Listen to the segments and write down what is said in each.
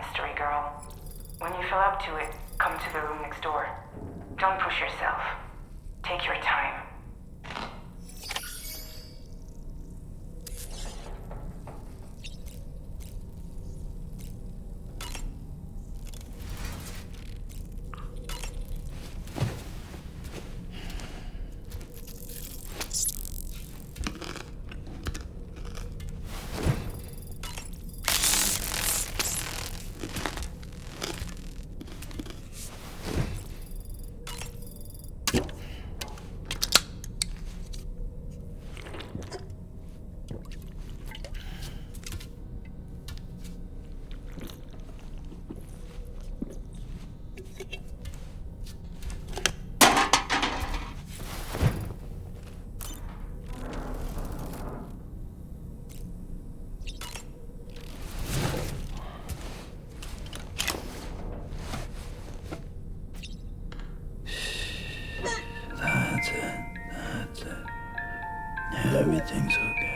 mystery, girl. When you feel up to it, come to the room next door. Don't push yourself. Take your time. That's it. Everything's okay.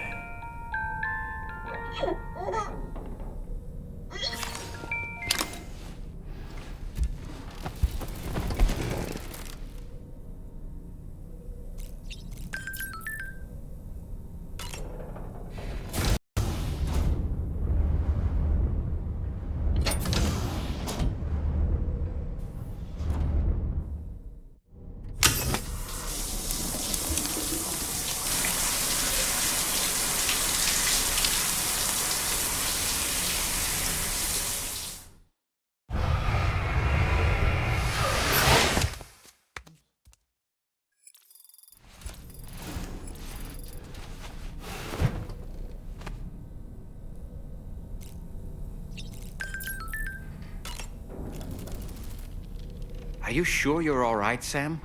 Are you sure you're all right, Sam?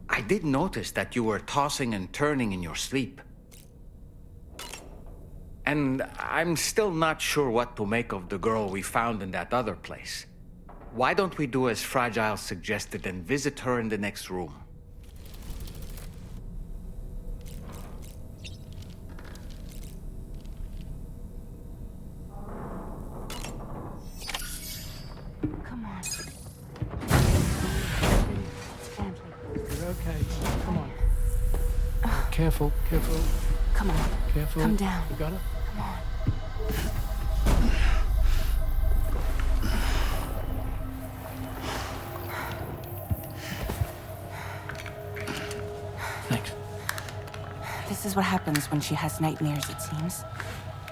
I did notice that you were tossing and turning in your sleep. And I'm still not sure what to make of the girl we found in that other place. Why don't we do as Fragile suggested and visit her in the next room? Come on. You're okay. Come on. Careful, careful, Come on. careful. Come down. You got it? Come on. Thanks. This is what happens when she has nightmares, it seems.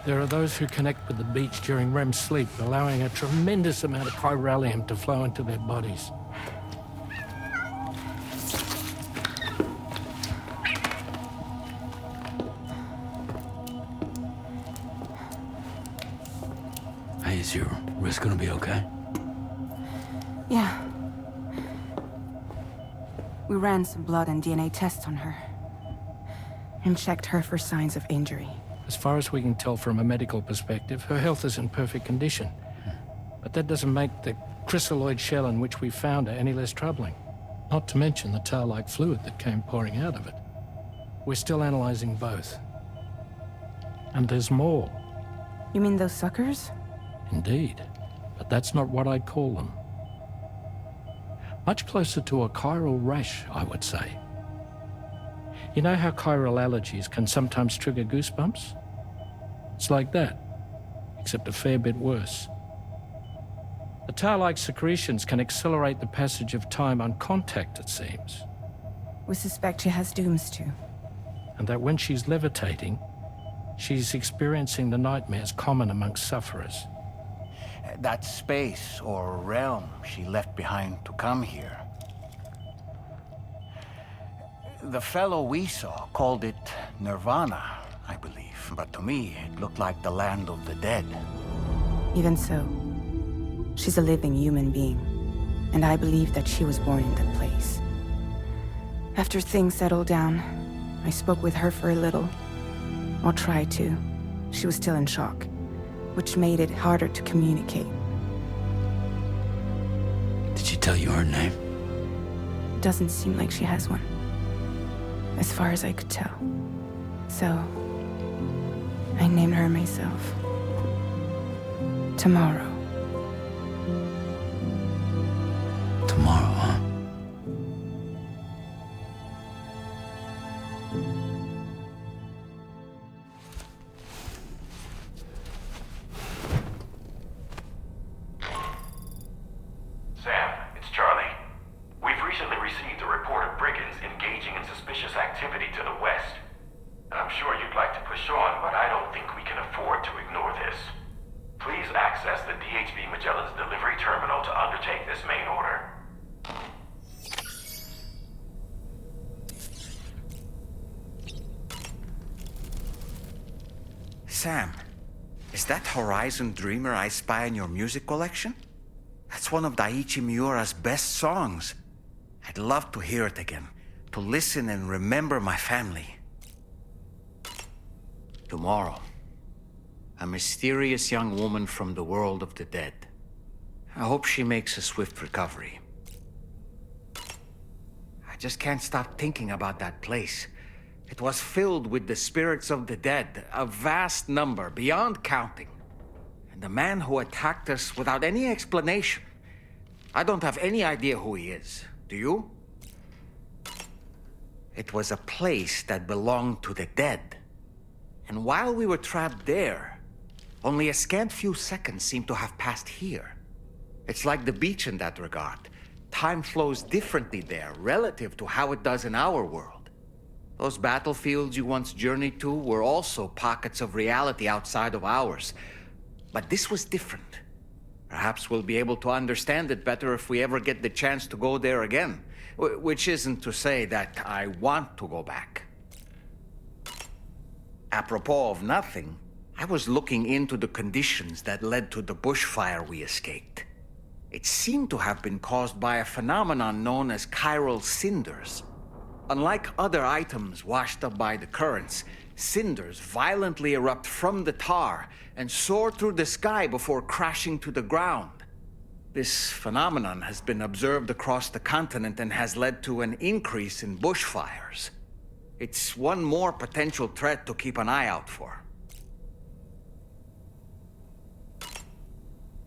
There are those who connect with the beach during REM sleep, allowing a tremendous amount of chiralium to flow into their bodies. Hey, is your wrist gonna be okay? Yeah. We ran some blood and DNA tests on her. And checked her for signs of injury. As far as we can tell from a medical perspective, her health is in perfect condition. But that doesn't make the chrysaloid shell in which we found her any less troubling. Not to mention the tar-like fluid that came pouring out of it. We're still analyzing both. And there's more. You mean those suckers? Indeed. But that's not what I'd call them. Much closer to a chiral rash, I would say. You know how chiral allergies can sometimes trigger goosebumps? It's like that, except a fair bit worse. The tar-like secretions can accelerate the passage of time on contact, it seems. We suspect she has dooms too. And that when she's levitating, she's experiencing the nightmares common amongst sufferers. That space or realm she left behind to come here. The fellow we saw called it Nirvana, I believe. But to me, it looked like the land of the dead. Even so, she's a living human being. And I believe that she was born in that place. After things settled down, I spoke with her for a little. Or tried to. She was still in shock, which made it harder to communicate. Did she tell you her name? Doesn't seem like she has one. As far as I could tell. So, I named her myself. Tomorrow. Tomorrow, huh? Sam, it's Charlie. We've recently received a report of brigands engaging in suspicious activity to the west. I'm sure you'd like to push on, but I don't think we can afford to ignore this. Please access the DHB Magellan's delivery terminal to undertake this main order. Sam, is that Horizon Dreamer I spy in your music collection? That's one of Daiichi Miura's best songs. I'd love to hear it again, to listen and remember my family. Tomorrow, a mysterious young woman from the world of the dead. I hope she makes a swift recovery. I just can't stop thinking about that place. It was filled with the spirits of the dead, a vast number, beyond counting. And the man who attacked us without any explanation. I don't have any idea who he is. Do you? It was a place that belonged to the dead. And while we were trapped there, only a scant few seconds seem to have passed here. It's like the beach in that regard. Time flows differently there, relative to how it does in our world. Those battlefields you once journeyed to were also pockets of reality outside of ours. But this was different. Perhaps we'll be able to understand it better if we ever get the chance to go there again. Which isn't to say that I want to go back. Apropos of nothing, I was looking into the conditions that led to the bushfire we escaped. It seemed to have been caused by a phenomenon known as chiral cinders. Unlike other items washed up by the currents, cinders violently erupt from the tar and soar through the sky before crashing to the ground. This phenomenon has been observed across the continent and has led to an increase in bushfires. It's one more potential threat to keep an eye out for.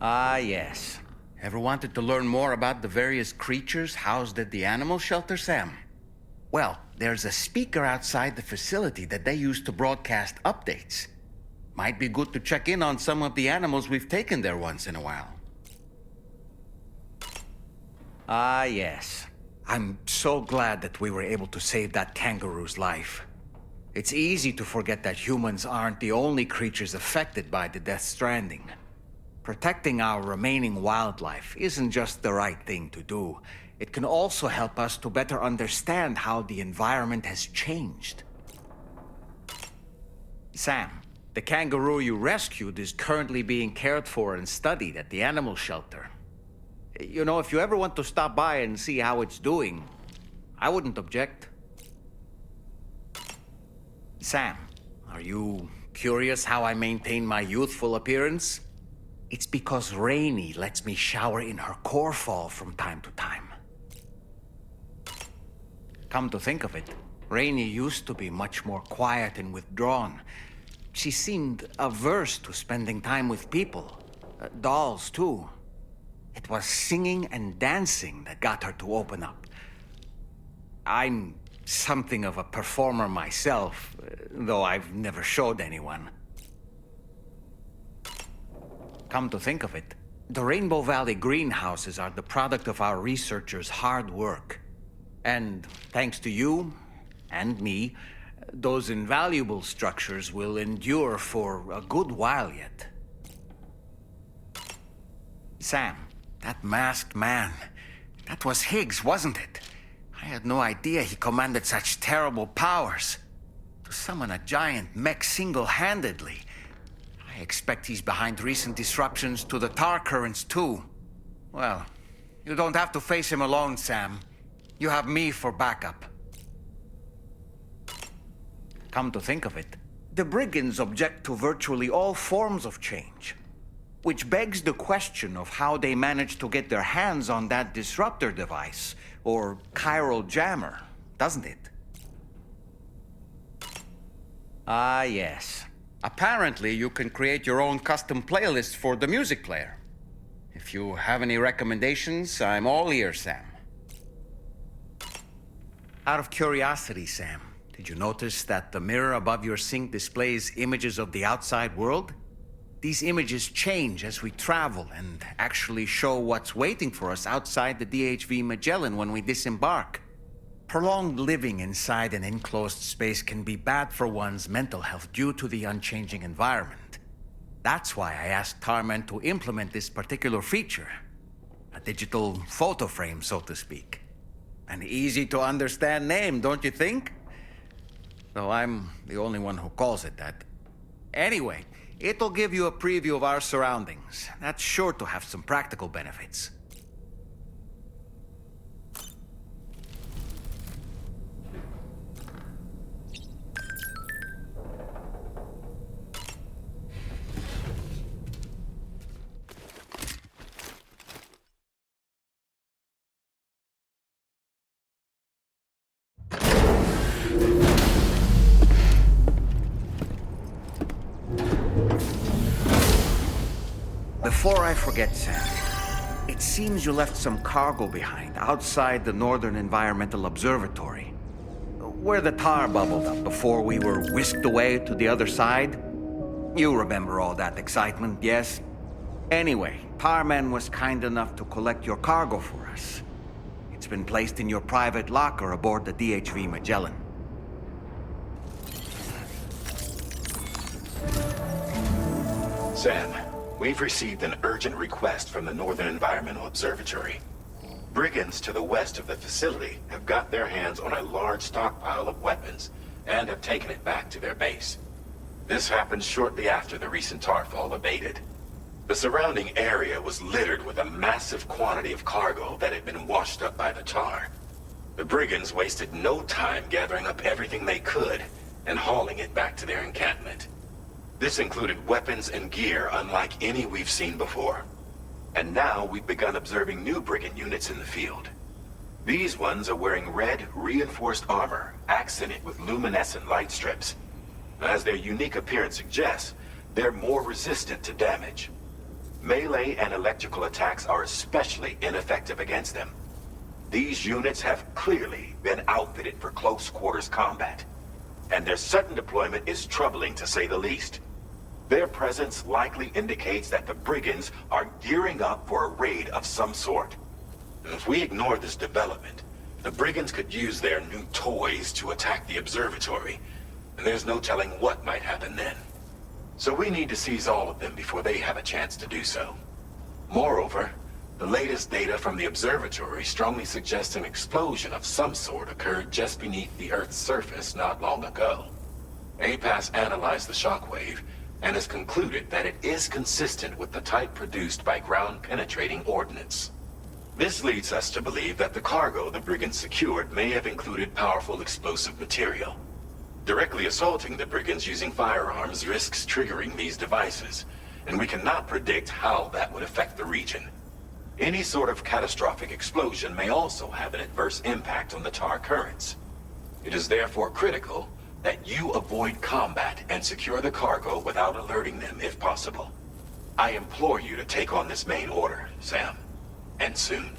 Ah, yes. Ever wanted to learn more about the various creatures housed at the animal shelter, Sam? Well, there's a speaker outside the facility that they use to broadcast updates. Might be good to check in on some of the animals we've taken there once in a while. Ah, yes. I'm so glad that we were able to save that kangaroo's life. It's easy to forget that humans aren't the only creatures affected by the Death Stranding. Protecting our remaining wildlife isn't just the right thing to do. It can also help us to better understand how the environment has changed. Sam, the kangaroo you rescued is currently being cared for and studied at the animal shelter. You know, if you ever want to stop by and see how it's doing, I wouldn't object. Sam, are you curious how I maintain my youthful appearance? It's because Rainey lets me shower in her core fall from time to time. Come to think of it, Rainey used to be much more quiet and withdrawn. She seemed averse to spending time with people. Dolls, too. It was singing and dancing that got her to open up. I'm something of a performer myself, though I've never showed anyone. Come to think of it, the Rainbow Valley greenhouses are the product of our researchers' hard work. And thanks to you and me, those invaluable structures will endure for a good while yet. Sam, that masked man, that was Higgs, wasn't it? I had no idea he commanded such terrible powers. To summon a giant mech single-handedly. I expect he's behind recent disruptions to the tar currents, too. Well, you don't have to face him alone, Sam. You have me for backup. Come to think of it, the brigands object to virtually all forms of change. Which begs the question of how they managed to get their hands on that disruptor device, or chiral jammer, doesn't it? Ah, yes. Apparently, you can create your own custom playlist for the music player. If you have any recommendations, I'm all ears, Sam. Out of curiosity, Sam, did you notice that the mirror above your sink displays images of the outside world? These images change as we travel and actually show what's waiting for us outside the DHV Magellan when we disembark. Prolonged living inside an enclosed space can be bad for one's mental health due to the unchanging environment. That's why I asked Tarman to implement this particular feature. A digital photo frame, so to speak. An easy-to-understand name, don't you think? Though I'm the only one who calls it that. Anyway, it'll give you a preview of our surroundings. That's sure to have some practical benefits. Before I forget, Sam, it seems you left some cargo behind outside the Northern Environmental Observatory, where the tar bubbled up before we were whisked away to the other side. You remember all that excitement, yes? Anyway, Tarman was kind enough to collect your cargo for us. It's been placed in your private locker aboard the DHV Magellan. Sam, we've received an urgent request from the Northern Environmental Observatory. Brigands to the west of the facility have got their hands on a large stockpile of weapons and have taken it back to their base. This happened shortly after the recent tarfall abated. The surrounding area was littered with a massive quantity of cargo that had been washed up by the tar. The brigands wasted no time gathering up everything they could and hauling it back to their encampment. This included weapons and gear unlike any we've seen before. And now we've begun observing new brigand units in the field. These ones are wearing red, reinforced armor, accented with luminescent light strips. As their unique appearance suggests, they're more resistant to damage. Melee and electrical attacks are especially ineffective against them. These units have clearly been outfitted for close quarters combat, and their sudden deployment is troubling to say the least. Their presence likely indicates that the brigands are gearing up for a raid of some sort. If we ignore this development, the brigands could use their new toys to attack the observatory, and there's no telling what might happen then. So we need to seize all of them before they have a chance to do so. Moreover, the latest data from the observatory strongly suggests an explosion of some sort occurred just beneath the Earth's surface not long ago. APAS analyzed the shockwave and has concluded that it is consistent with the type produced by ground-penetrating ordnance. This leads us to believe that the cargo the brigands secured may have included powerful explosive material. Directly assaulting the brigands using firearms risks triggering these devices, and we cannot predict how that would affect the region. Any sort of catastrophic explosion may also have an adverse impact on the tar currents. It is therefore critical that you avoid combat and secure the cargo without alerting them if possible. I implore you to take on this main order, Sam. And soon.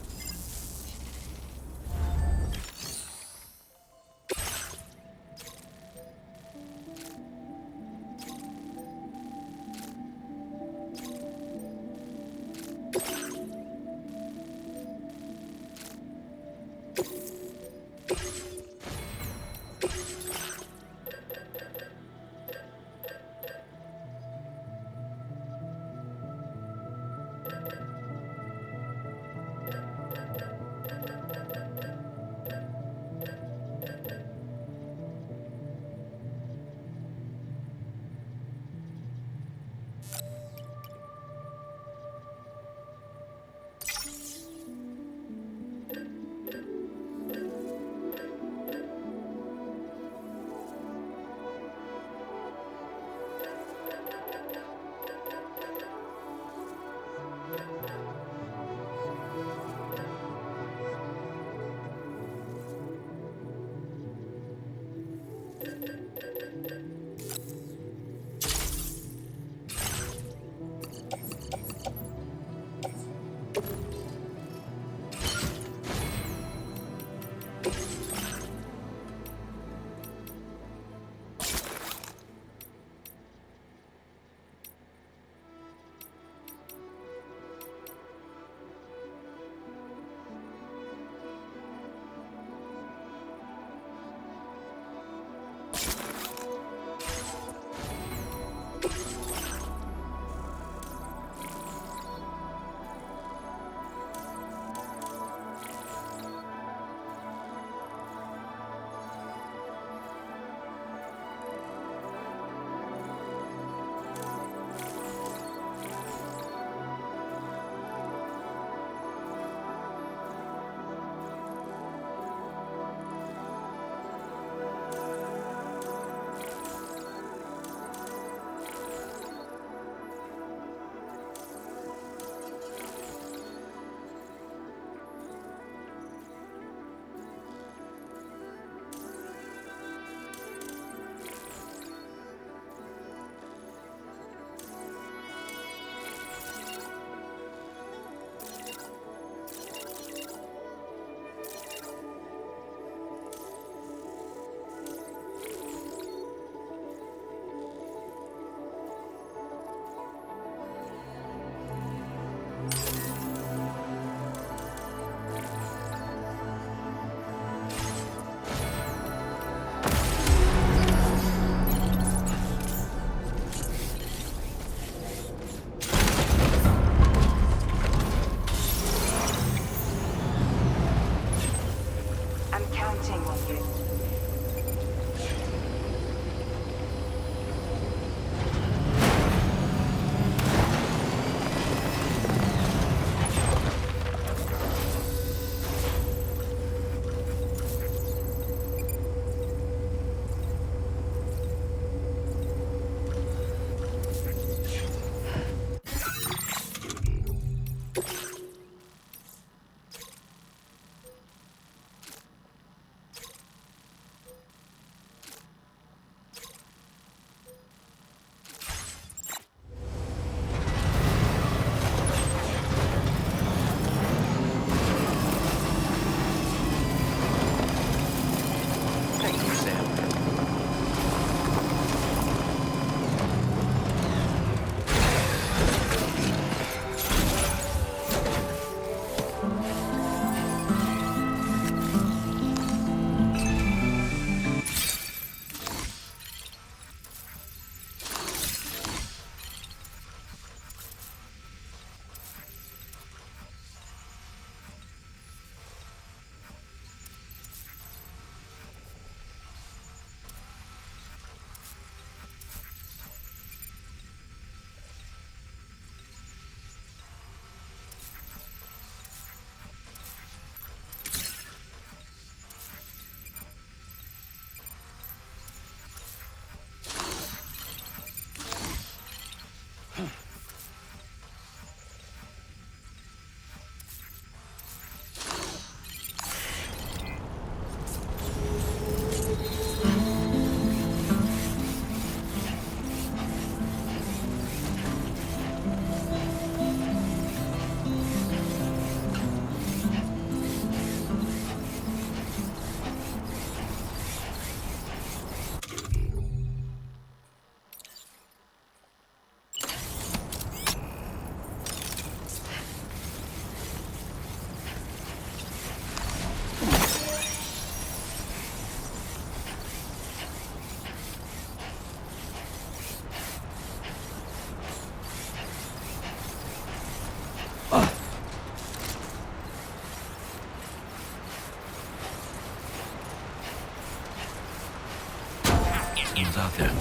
Someone's out there.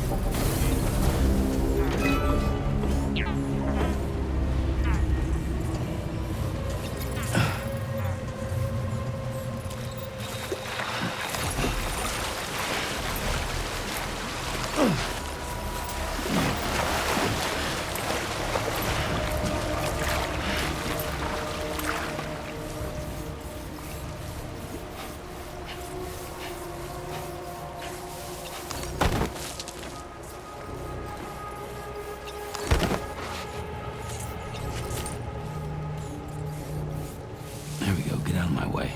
There we go. Get out of my way.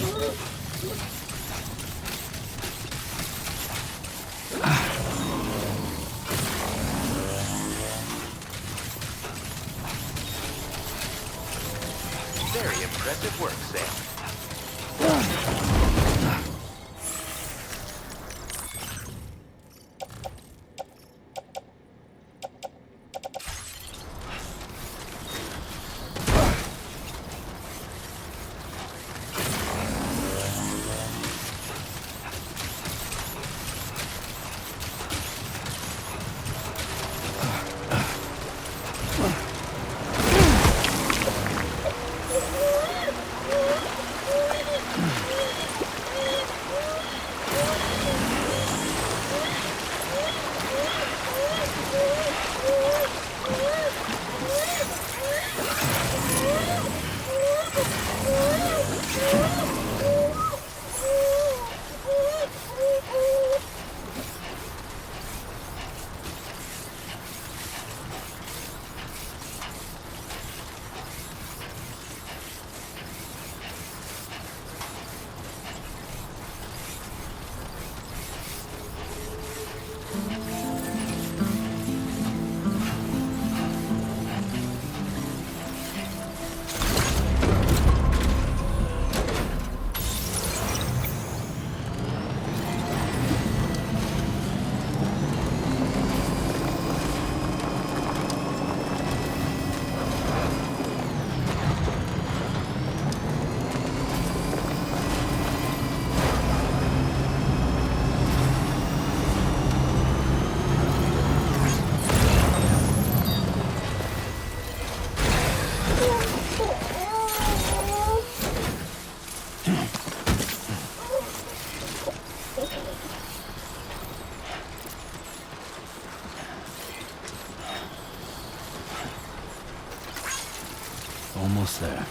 Very impressive work, Sam. Almost there.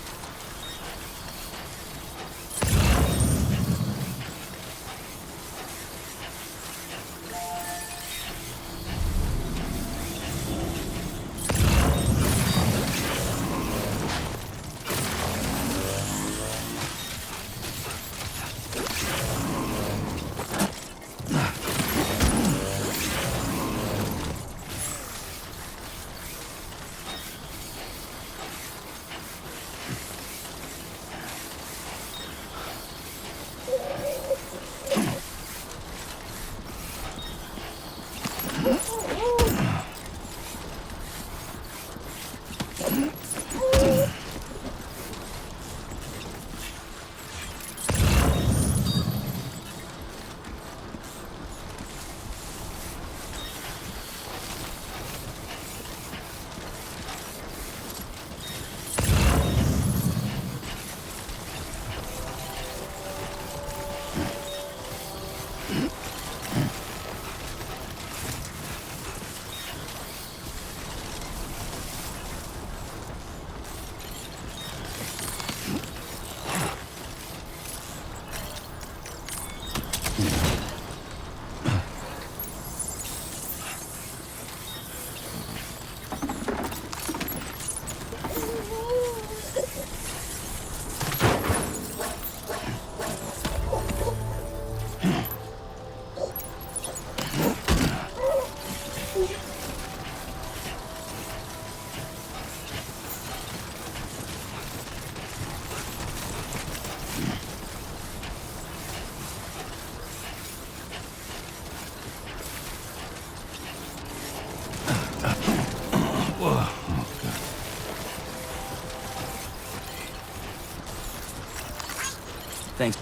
Thanks.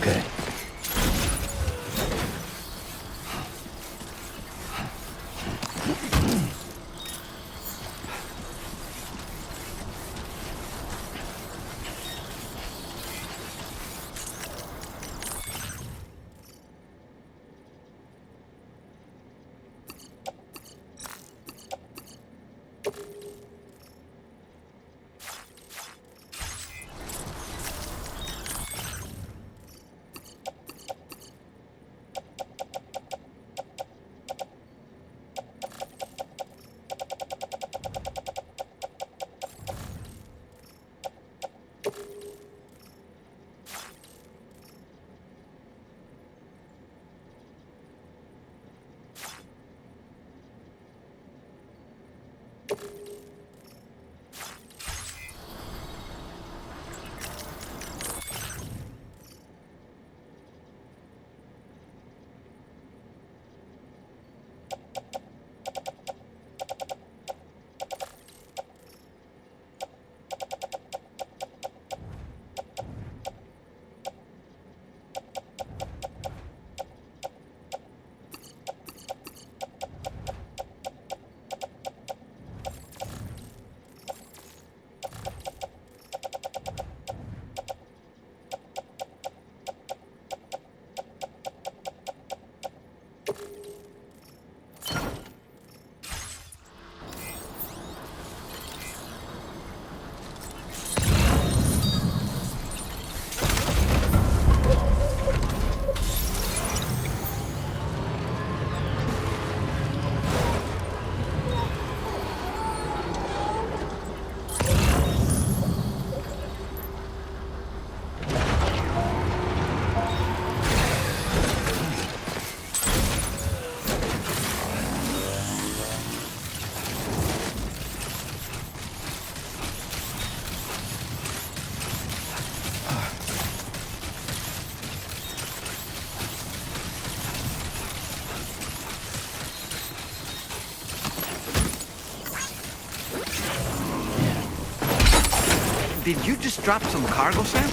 Okay. Did you just drop some cargo, Sam?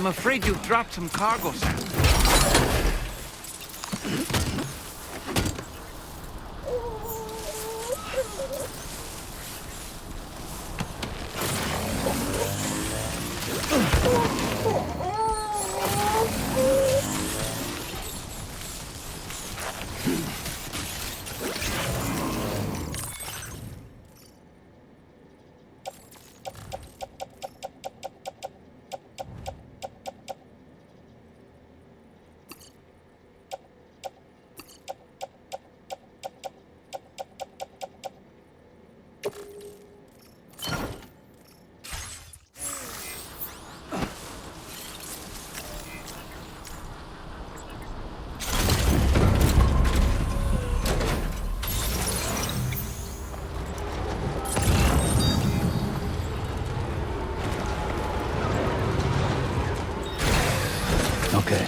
I'm afraid you've dropped some cargo, Sam. Okay.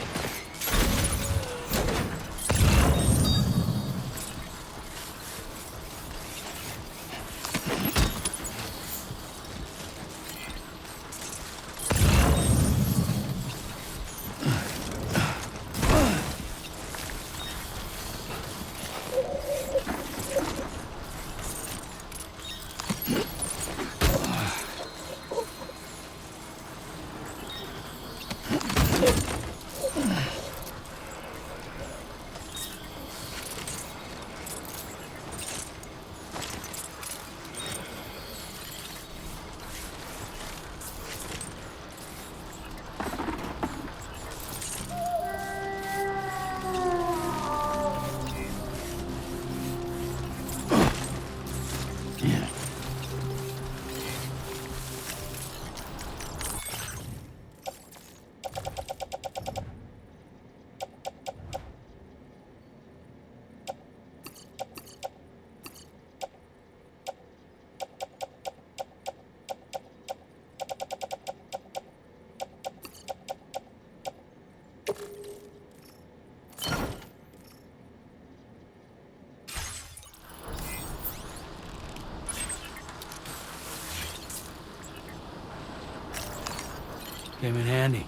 Came in handy.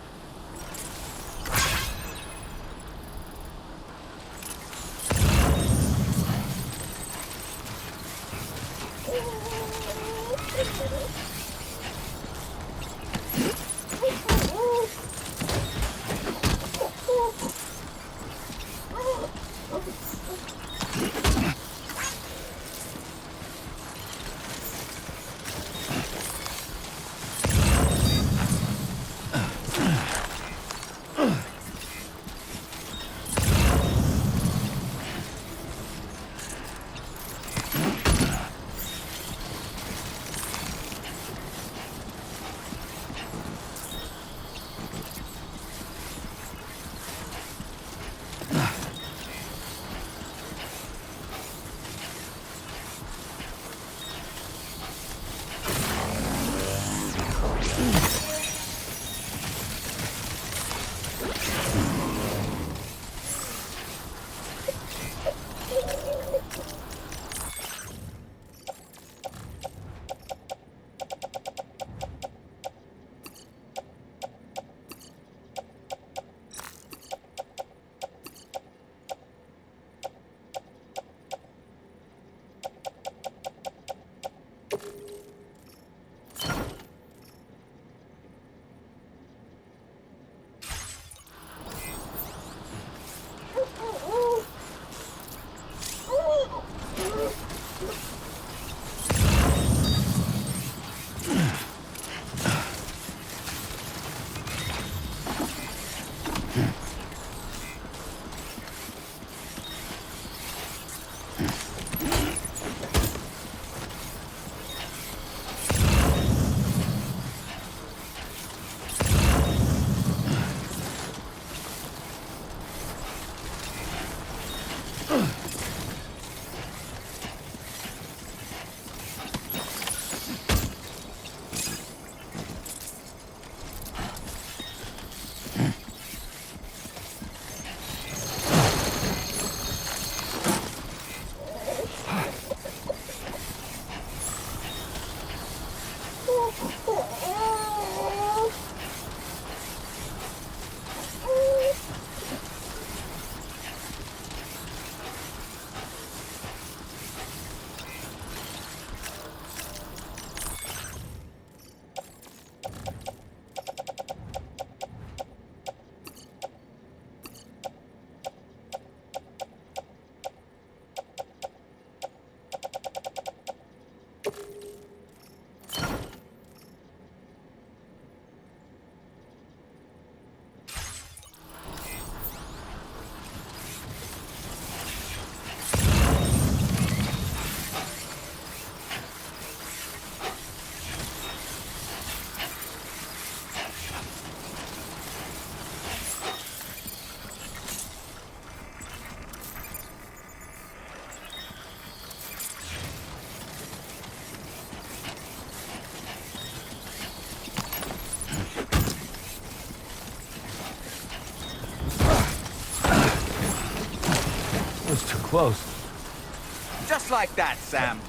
Too close. Just like that, Sam.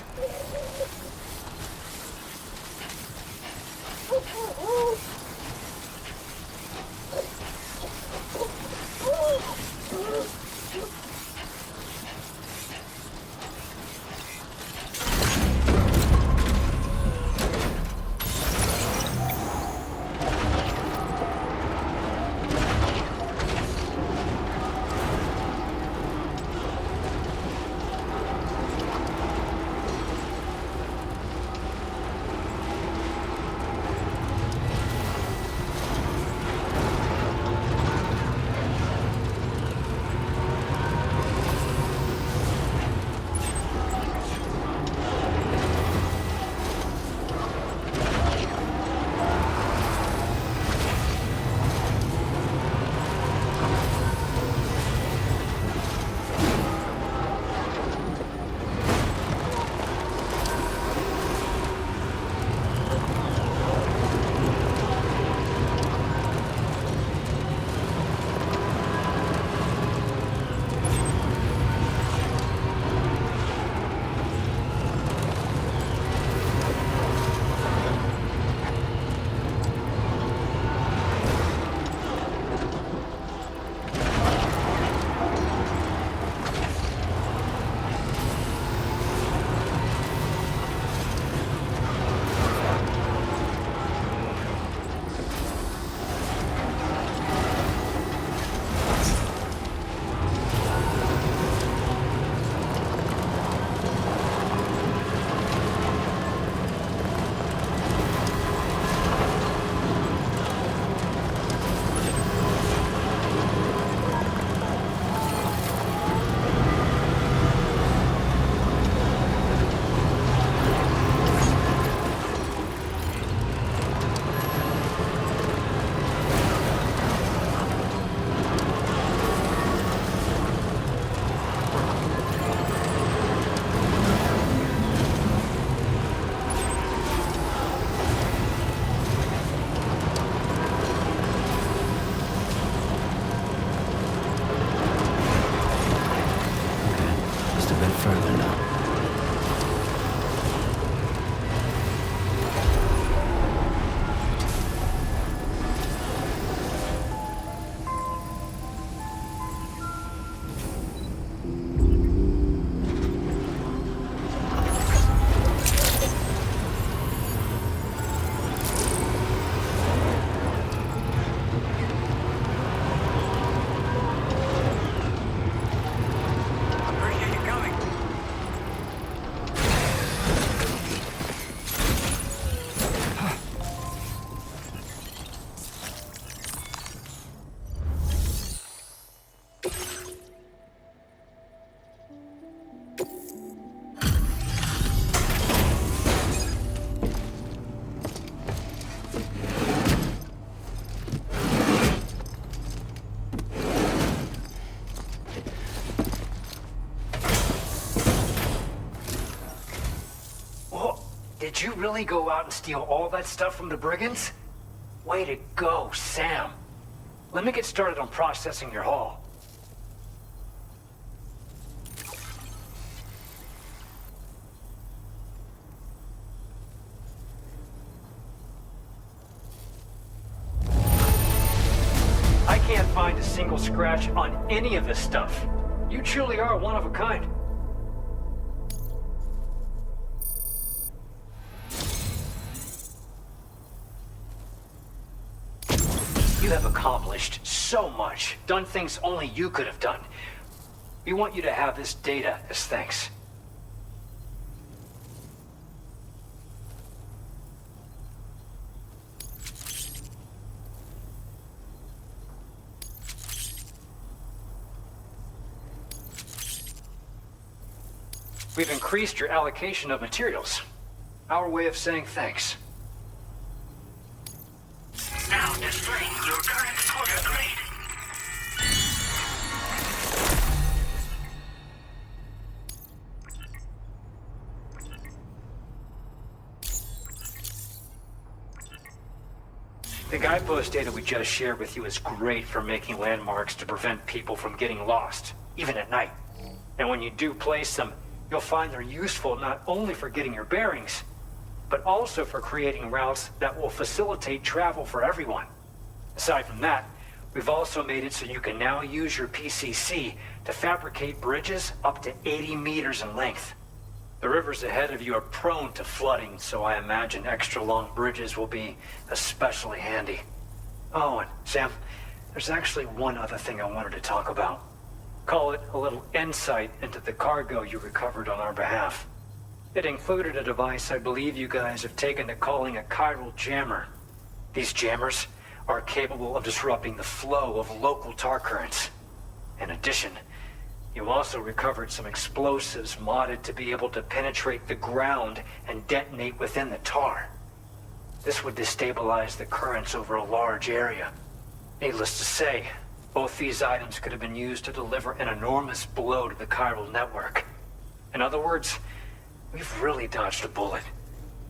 Did you really go out and steal all that stuff from the brigands? Way to go, Sam. Let me get started on processing your haul. I can't find a single scratch on any of this stuff. You truly are one of a kind. You have accomplished so much, done things only you could have done. We want you to have this data as thanks. We've increased your allocation of materials. Our way of saying thanks. Now displaying your current quota grade. The guidepost data we just shared with you is great for making landmarks to prevent people from getting lost, even at night. And when you do place them, you'll find they're useful not only for getting your bearings, but also for creating routes that will facilitate travel for everyone. Aside from that, we've also made it so you can now use your PCC to fabricate bridges up to 80 meters in length. The rivers ahead of you are prone to flooding, so I imagine extra long bridges will be especially handy. Oh, and Sam, there's actually one other thing I wanted to talk about. Call it a little insight into the cargo you recovered on our behalf. It included a device I believe you guys have taken to calling a chiral jammer. These jammers are capable of disrupting the flow of local tar currents. In addition, you also recovered some explosives modded to be able to penetrate the ground and detonate within the tar. This would destabilize the currents over a large area. Needless to say, both these items could have been used to deliver an enormous blow to the chiral network. In other words, we've really dodged a bullet.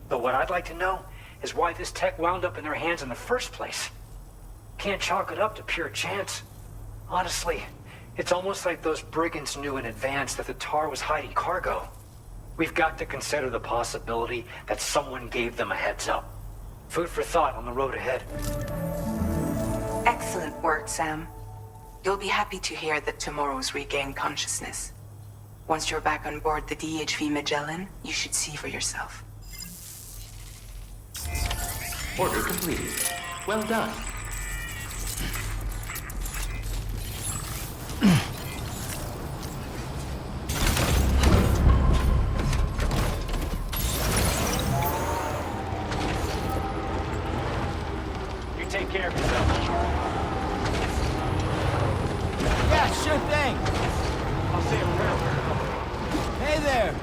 But what I'd like to know is why this tech wound up in their hands in the first place. Can't chalk it up to pure chance. Honestly, it's almost like those brigands knew in advance that the tar was hiding cargo. We've got to consider the possibility that someone gave them a heads up. Food for thought on the road ahead. Excellent work, Sam. You'll be happy to hear that tomorrow's regained consciousness. Once you're back on board the DHV Magellan, you should see for yourself. Order completed. Well done. You take care of yourself. Yeah, sure thing. I'll see you around. Hey there.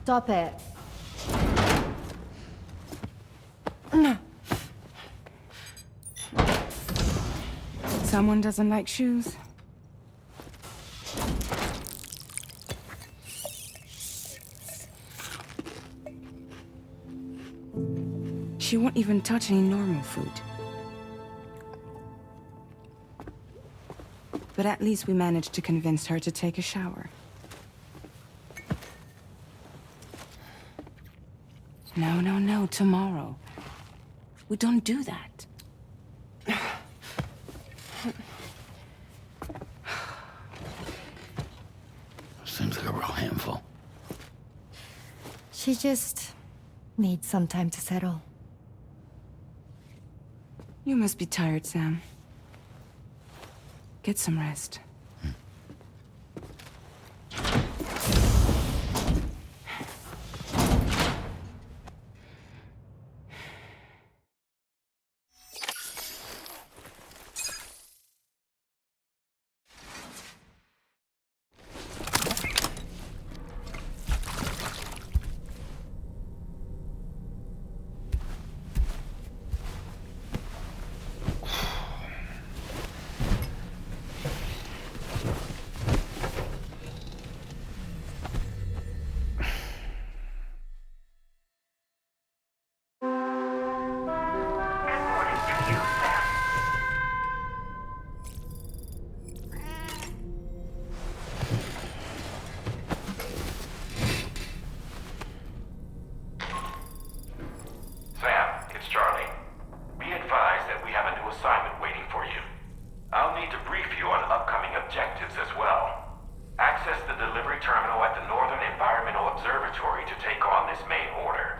Stop it. Someone doesn't like shoes? She won't even touch any normal food. But at least we managed to convince her to take a shower. No, no, no, tomorrow. We don't do that. Seems like a real handful. She just needs some time to settle. You must be tired, Sam. Get some rest. Sam, it's Charlie. Be advised that we have a new assignment waiting for you. I'll need to brief you on upcoming objectives as well. Access the delivery terminal at the Northern Environmental Observatory to take on this main order.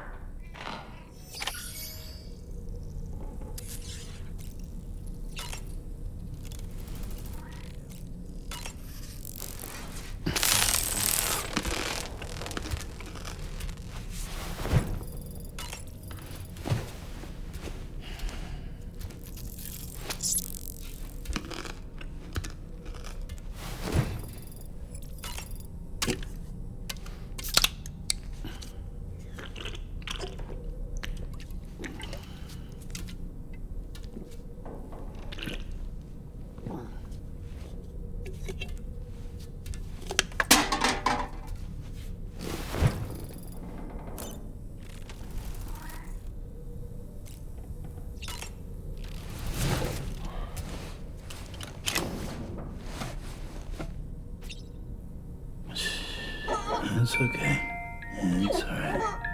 It's okay. It's alright.